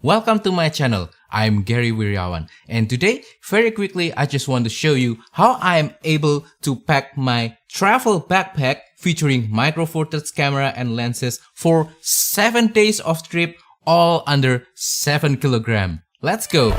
Welcome to my channel. I'm Gary Wiryawan, and today, very quickly, I just want to show you how I am able to pack my travel backpack featuring micro four thirds camera and lenses for 7 days of trip, all under 7 kg. Let's go!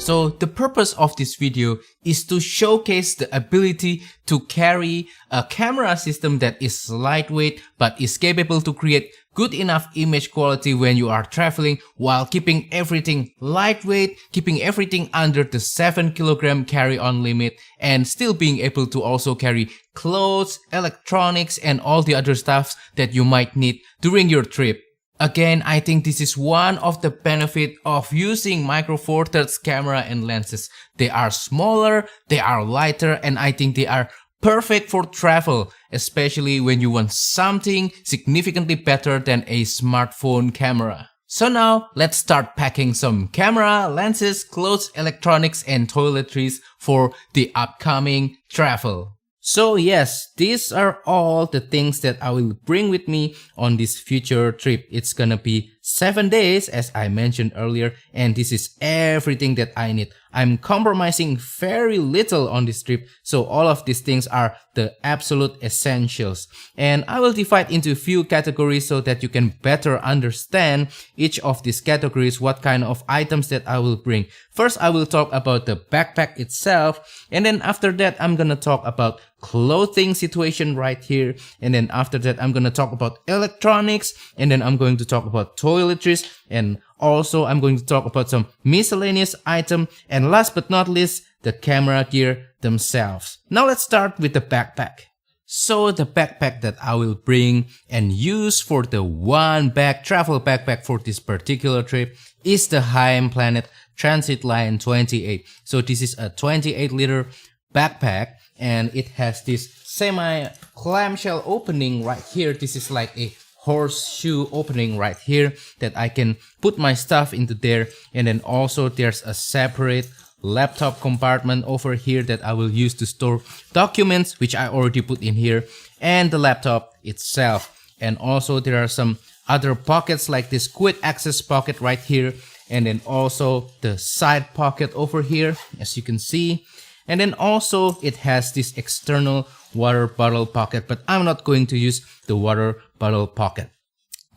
So the purpose of this video is to showcase the ability to carry a camera system that is lightweight but is capable to create good enough image quality when you are traveling while keeping everything lightweight, keeping everything under the 7 kg carry-on limit, and still being able to also carry clothes, electronics, and all the other stuff that you might need during your trip. Again, I think this is one of the benefits of using micro four thirds camera and lenses. They are smaller, they are lighter, and I think they are perfect for travel, especially when you want something significantly better than a smartphone camera. So now, let's start packing some camera, lenses, clothes, electronics, and toiletries for the upcoming travel. So yes, these are all the things that I will bring with me on this future trip. It's gonna be 7 days as I mentioned earlier, and this is everything that I need. I'm compromising very little on this trip, so all of these things are the absolute essentials. And I will divide into a few categories so that you can better understand each of these categories, what kind of items that I will bring. First, I will talk about the backpack itself, and then after that, I'm gonna talk about clothing situation right here, and then after that, I'm gonna talk about electronics, and then I'm going to talk about toiletries, and also I'm going to talk about some miscellaneous item, and last but not least, the camera gear themselves. Now let's start with the backpack. So the backpack that I will bring and use for the one bag travel backpack for this particular trip is the Heimplanet Transit Line 28. So this is a 28 liter backpack, and it has this semi clamshell opening right here. This is like a horseshoe opening right here that I can put my stuff into there, and then also there's a separate laptop compartment over here that I will use to store documents, which I already put in here, and the laptop itself. And also there are some other pockets like this quick access pocket right here, and then also the side pocket over here, as you can see. And then also it has this external water bottle pocket, but I'm not going to use the water bottle pocket.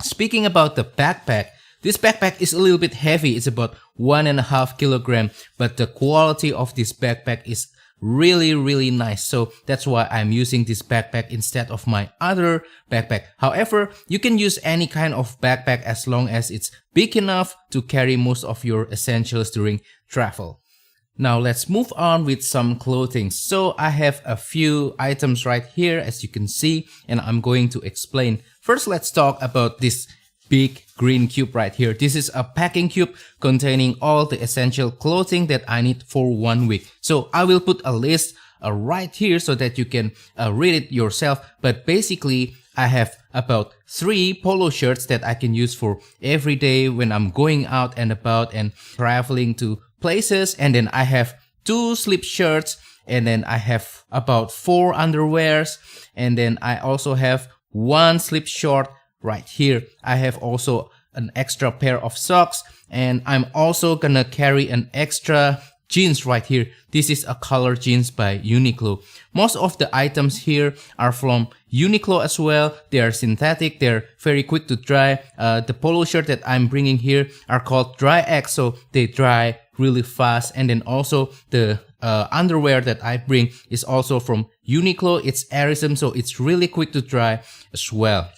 Speaking about the backpack, this backpack is a little bit heavy. It's about 1.5 kg, but the quality of this backpack is really nice. So that's why I'm using this backpack instead of my other backpack. However, you can use any kind of backpack as long as it's big enough to carry most of your essentials during travel. Now let's move on with some clothing. So I have a few items right here, as you can see, and I'm going to explain. First, let's talk about this big green cube right here. This is a packing cube containing all the essential clothing that I need for 1 week. So I will put a list right here so that you can read it yourself. But basically, I have about 3 polo shirts that I can use for every day when I'm going out and about and traveling to places, and then I have 2 slip shirts, and then I have about 4 underwears, and then I also have 1 slip short right here. I have also an extra pair of socks, and I'm also gonna carry an extra jeans right here. This is a color jeans by Uniqlo. Most of the items here are from Uniqlo as well. They are synthetic, they're very quick to dry. The polo shirt that I'm bringing here are called Dry Ex, so they dry really fast. And then also the underwear that I bring is also from Uniqlo. It's Airism, so it's really quick to dry as well.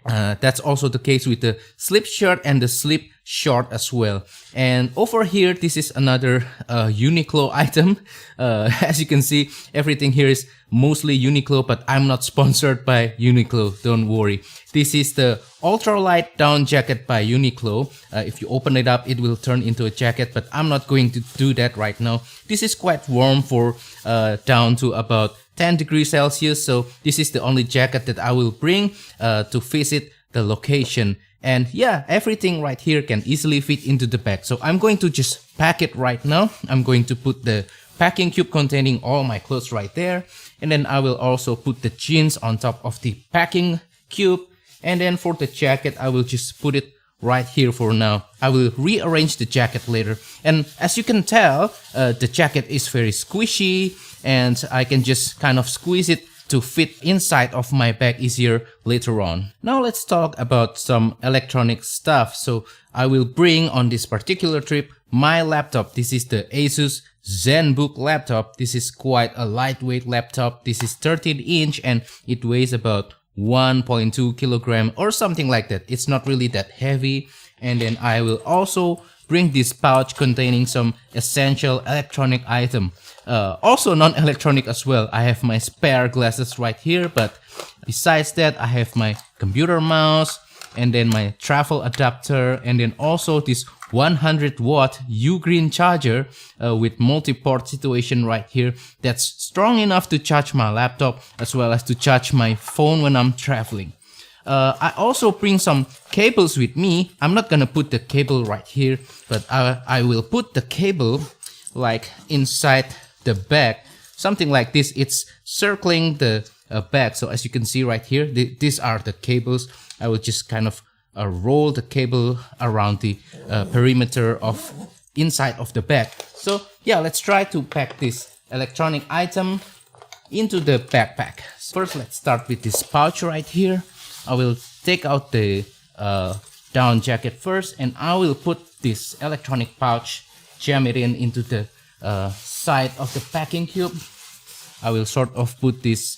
That's also the case with the slip shirt and the slip short as well. And over here, this is another Uniqlo item. As you can see, everything here is mostly Uniqlo, but I'm not sponsored by Uniqlo, don't worry. This is the ultralight down jacket by Uniqlo. If you open it up, it will turn into a jacket, but I'm not going to do that right now. This is quite warm for down to about 10 degrees Celsius, so this is the only jacket that I will bring to visit the location. And yeah, everything right here can easily fit into the bag. So I'm going to just pack it right now. I'm going to put the packing cube containing all my clothes right there. And then I will also put the jeans on top of the packing cube. And then for the jacket, I will just put it right here for now. I will rearrange the jacket later. And as you can tell, the jacket is very squishy, and I can just kind of squeeze it to fit inside of my bag easier later on. Now let's talk about some electronic stuff. So I will bring on this particular trip my laptop. This is the Asus ZenBook laptop. This is quite a lightweight laptop. This is 13-inch and it weighs about 1.2 kilogram or something like that. It's not really that heavy. And then I will also bring this pouch containing some essential electronic item. Also non-electronic as well. I have my spare glasses right here, but besides that I have my computer mouse, and then my travel adapter, and then also this 100-watt U-Green charger with multi-port situation right here that's strong enough to charge my laptop as well as to charge my phone when I'm traveling. I also bring some cables with me. I'm not gonna put the cable right here, but I will put the cable like inside the bag, something like this. It's circling the bag. So as you can see right here, these are the cables. I will just kind of roll the cable around the perimeter of inside of the bag. So yeah, let's try to pack this electronic item into the backpack. First, let's start with this pouch right here. I will take out the down jacket first, and I will put this electronic pouch, jam it into the side of the packing cube. I will sort of put this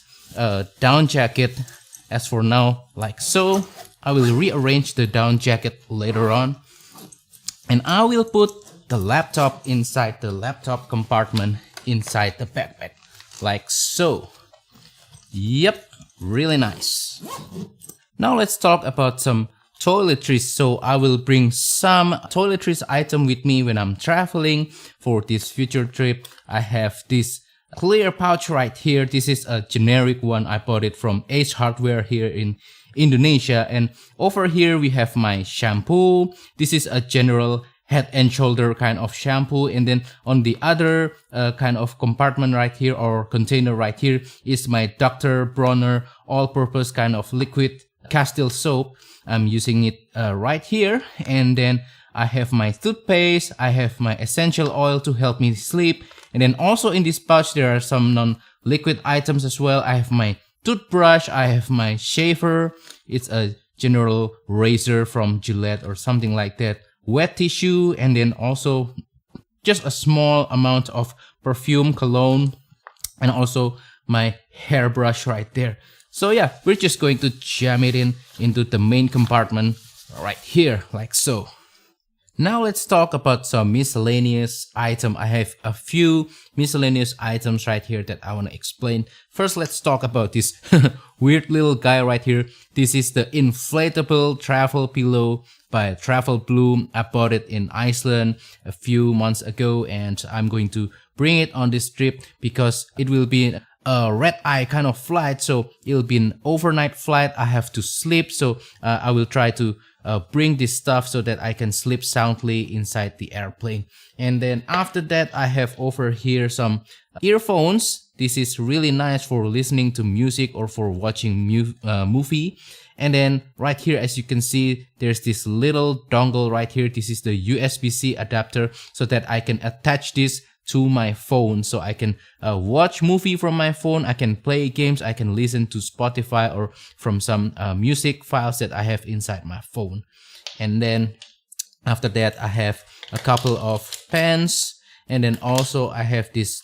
down jacket as for now, like so. I will rearrange the down jacket later on, and I will put the laptop inside the laptop compartment inside the backpack, like so. Yep, really nice. Now let's talk about some toiletries. So I will bring some toiletries item with me when I'm traveling for this future trip. I have this clear pouch right here. This is a generic one. I bought it from Ace Hardware here in Indonesia. And over here we have my shampoo. This is a general head and shoulder kind of shampoo. And then on the other kind of compartment right here, or container right here, is my Dr. Bronner all-purpose kind of liquid Castile soap. I'm using it right here. And then I have my toothpaste, I have my essential oil to help me sleep, and then also in this pouch there are some non-liquid items as well. I have my toothbrush, I have my shaver, it's a general razor from Gillette or something like that, wet tissue, and then also just a small amount of perfume, cologne, and also my hairbrush right there. So yeah, we're just going to jam it into the main compartment right here, like so. Now let's talk about some miscellaneous item. I have a few miscellaneous items right here that I want to explain. First, let's talk about this weird little guy right here. This is the inflatable travel pillow by Travel Bloom. I bought it in Iceland a few months ago, and I'm going to bring it on this trip because it will be a red-eye kind of flight, so it'll be an overnight flight. I have to sleep, so I will try to bring this stuff so that I can sleep soundly inside the airplane. And then after that, I have over here some earphones. This is really nice for listening to music or for watching movie. And then right here, as you can see, there's this little dongle right here. This is the USB-C adapter so that I can attach this to my phone, so I can watch movie from my phone, I can play games, I can listen to Spotify or from some music files that I have inside my phone. And then after that, I have a couple of pens, and then also I have this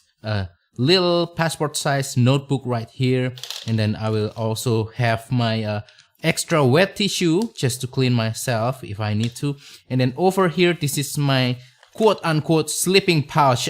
little passport size notebook right here. And then I will also have my extra wet tissue just to clean myself if I need to. And then over here, this is my quote-unquote sleeping pouch.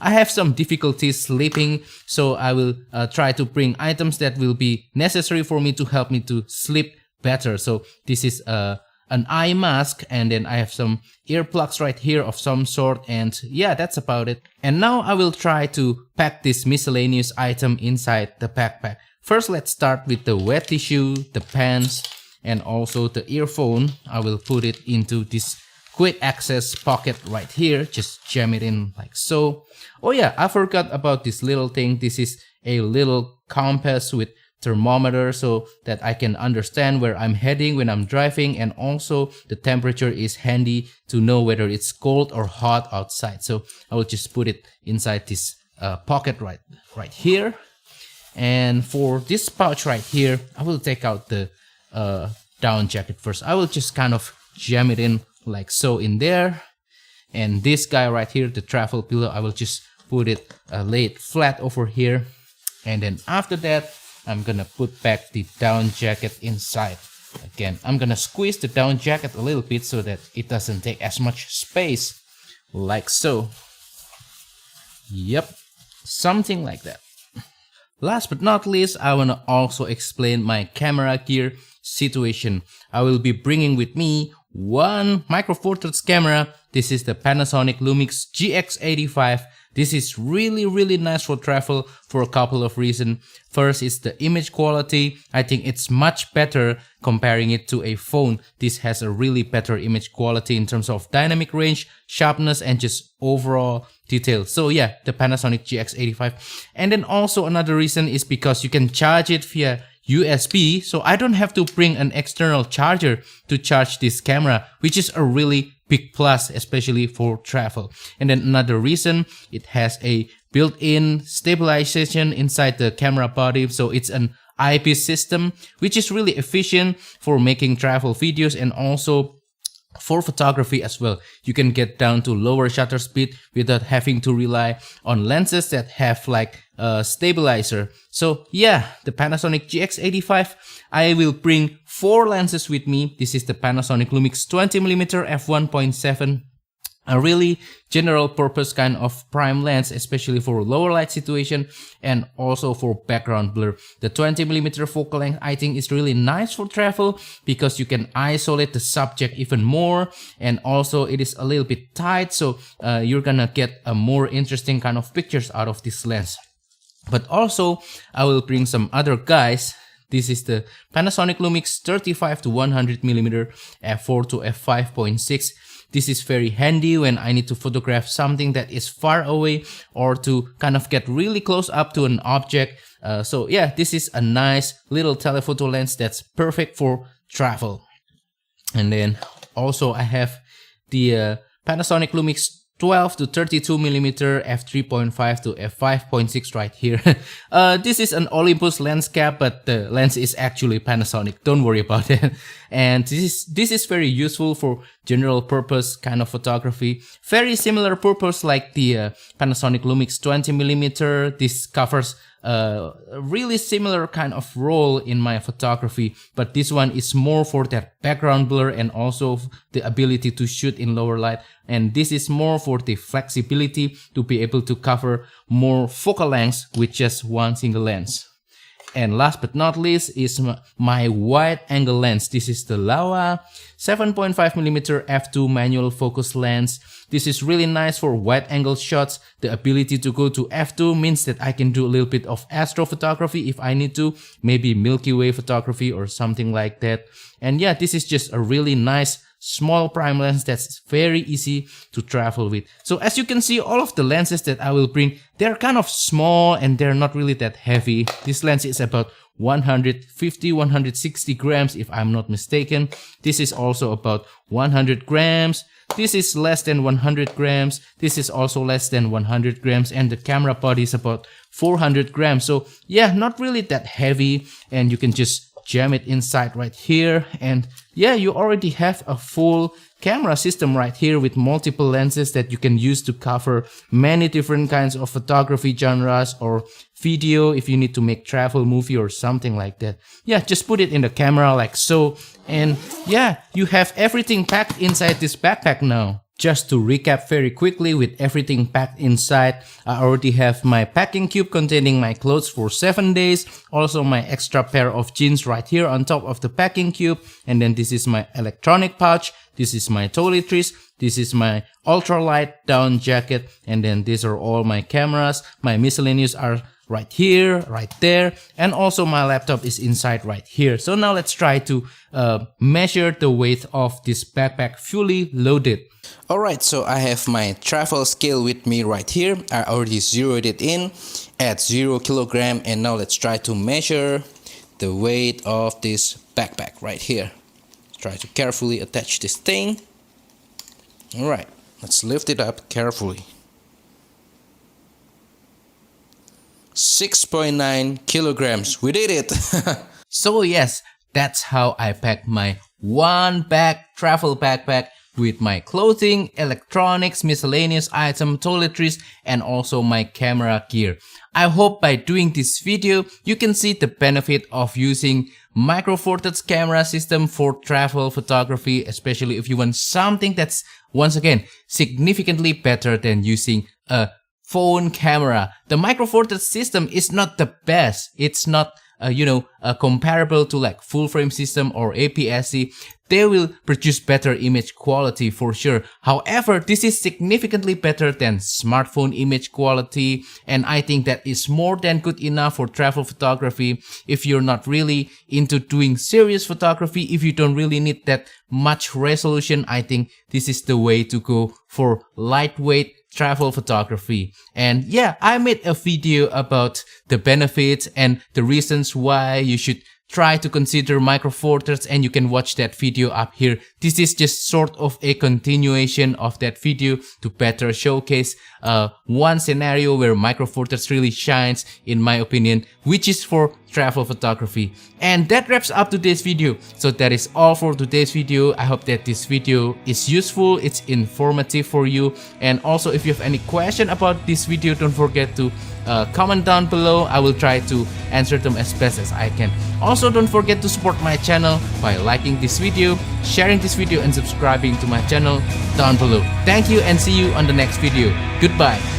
I have some difficulties sleeping, so I will try to bring items that will be necessary for me to help me to sleep better. So this is an eye mask, and then I have some earplugs right here of some sort, and yeah, that's about it. And now I will try to pack this miscellaneous item inside the backpack. First, let's start with the wet tissue, the pens, and also the earphone. I will put it into this quick access pocket right here. Just jam it in like so. Oh yeah, I forgot about this little thing. This is a little compass with thermometer so that I can understand where I'm heading when I'm driving, and also the temperature is handy to know whether it's cold or hot outside. So I will just put it inside this pocket right here. And for this pouch right here, I will take out the down jacket first. I will just kind of jam it in like so in there. And this guy right here, the travel pillow, I will just put it, lay it flat over here. And then after that, I'm gonna put back the down jacket inside. Again, I'm gonna squeeze the down jacket a little bit so that it doesn't take as much space, like so. Yep, something like that. Last but not least, I wanna also explain my camera gear situation. I will be bringing with me one micro four thirds camera. This is the Panasonic Lumix GX85. This is really nice for travel for a couple of reasons. First is the image quality. I think it's much better comparing it to a phone. This has a really better image quality in terms of dynamic range, sharpness, and just overall detail. So yeah, the Panasonic GX85. And then also another reason is because you can charge it via USB, so I don't have to bring an external charger to charge this camera, which is a really big plus, especially for travel. And then another reason, it has a built-in stabilization inside the camera body, so it's an eyepiece system, which is really efficient for making travel videos and also for photography as well. You can get down to lower shutter speed without having to rely on lenses that have like a stabilizer. So yeah, the Panasonic GX85, I will bring 4 lenses with me. This is the Panasonic Lumix 20mm f1.7. A really general purpose kind of prime lens, especially for lower light situation and also for background blur. The 20mm focal length I think is really nice for travel because you can isolate the subject even more, and also it is a little bit tight, so you're gonna get a more interesting kind of pictures out of this lens. But also I will bring some other guys. This is the Panasonic Lumix 35 to 100mm f4 to f5.6. This is very handy when I need to photograph something that is far away or to kind of get really close up to an object. So yeah, this is a nice little telephoto lens that's perfect for travel. And then also I have the Panasonic Lumix 12 to 32mm f3.5 to f5.6 right here. This is an Olympus lens cap, but the lens is actually Panasonic. Don't worry about it. And this is very useful for general purpose kind of photography. Very similar purpose like the Panasonic Lumix 20mm. This covers a really similar kind of role in my photography, but this one is more for that background blur and also the ability to shoot in lower light, and this is more for the flexibility to be able to cover more focal lengths with just one single lens. And last but not least is my wide angle lens. This is the Laowa 7.5mm f2 manual focus lens. This is really nice for wide angle shots. The ability to go to f2 means that I can do a little bit of astrophotography if I need to, maybe Milky Way photography or something like that. And yeah, this is just a really nice small prime lens that's very easy to travel with. So as you can see, all of the lenses that I will bring, they're kind of small and they're not really that heavy. This lens is about 150-160 grams if I'm not mistaken. This is also about 100 grams. This is less than 100 grams. This is also less than 100 grams, and the camera body is about 400 grams. So yeah, not really that heavy, and you can just jam it inside right here, and yeah, you already have a full camera system right here with multiple lenses that you can use to cover many different kinds of photography genres or video if you need to make travel movie or something like that. Yeah, just put it in the camera like so, and yeah, you have everything packed inside this backpack now. Just to recap very quickly, with everything packed inside, I already have my packing cube containing my clothes for 7 days, also my extra pair of jeans right here on top of the packing cube, and then this is my electronic pouch, this is my toiletries, this is my ultralight down jacket, and then these are all my cameras. My miscellaneous are right here, right there, and also my laptop is inside right here. So now let's try to measure the weight of this backpack fully loaded. Alright, so I have my travel scale with me right here. I already zeroed it in, at 0 kilogram. And now let's try to measure the weight of this backpack right here. Try to carefully attach this thing. Alright, let's lift it up carefully. 6.9 kilograms. We did it! So yes, that's how I pack my one bag travel backpack with my clothing, electronics, miscellaneous item, toiletries, and also my camera gear. I hope by doing this video, you can see the benefit of using Micro Four Thirds camera system for travel photography, especially if you want something that's, once again, significantly better than using a phone camera. The Micro Four Thirds system is not the best. It's not comparable to like full frame system or APS-C. They will produce better image quality for sure. However, this is significantly better than smartphone image quality, and I think that is more than good enough for travel photography. If you're not really into doing serious photography, if you don't really need that much resolution, I think this is the way to go for lightweight travel photography. And yeah, I made a video about the benefits and the reasons why you should try to consider Micro Four Thirds, and you can watch that video up here. This is just sort of a continuation of that video to better showcase one scenario where Micro Four Thirds really shines, in my opinion, which is for travel photography. And that wraps up today's video. So that is all for today's video. I hope that this video is useful, it's informative for you. And also, if you have any question about this video, don't forget to comment down below. I will try to answer them as best as I can. Also, don't forget to support my channel by liking this video, sharing this video, and subscribing to my channel down below. Thank you and see you on the next video. Goodbye.